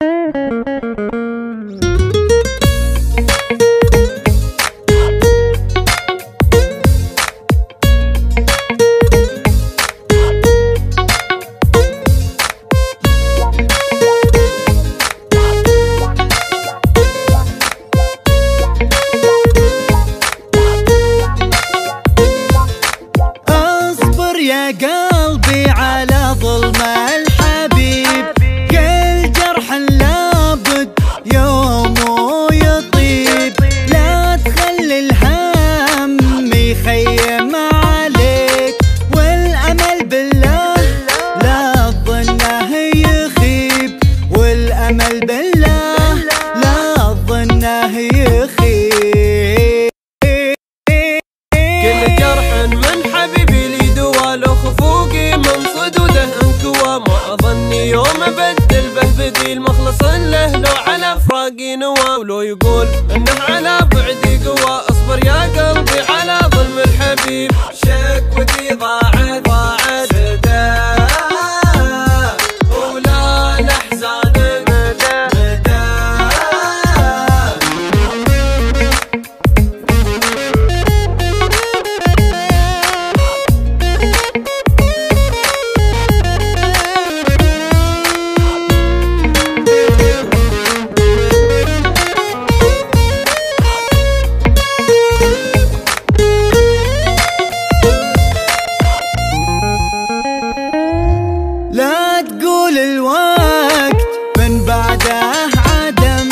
يا قلبي على ظلم الحبيب، كل جرح لابد يومه يطيب، لا تخلي الهم يخيم عليك، والأمل بالله لا تظنه يخيب، والأمل بالله لا تظنه يخيب. كل جرح من حبيبي لي لو خفوقي من صدوده انكوى، ما اظني يوم ابدل به بديل مخلص له، لو على فراقي نوى، ولو يقول انه على بعدي قوى، اصبر يا قلبي على ظلم الحبيب، شكوتي ضاعت سدا ولا الاحزان مدى. لا تقول الوقت من بعده عدم،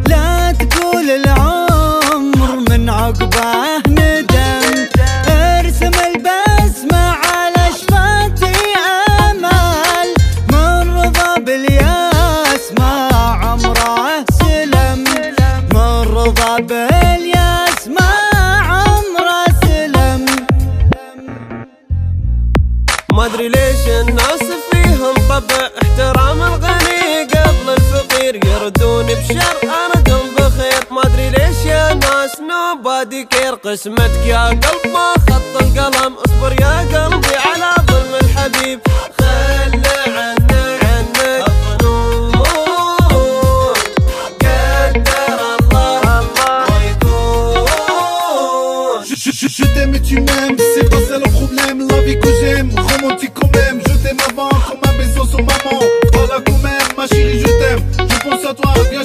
لا تقول العمر من عقبه ندم، ارسم البسمة على شفتي امل، من رضا بالياس ما عمره سلم، من رضا بالياس ما عمره سلم. ما ادري ليش الناس فيهم طبع احترام الغني قبل الفقير، يردوني بشر اردهم بخير، ما ادري ليش يا ناس نوبادي كير، قسمتك يا قلب ما خط القلم، اصبر يا قلبي على ظلم الحبيب، خلى عنك الظنون، قدر الله ويكون. Je t'aime et tu m'aimes, c'est pas ça le problème, la vie que j'aime, romantique quand même, je t'aime avant comme un baiser sur maman, voilà quand même, ma chérie je t'aime, je pense à toi, viens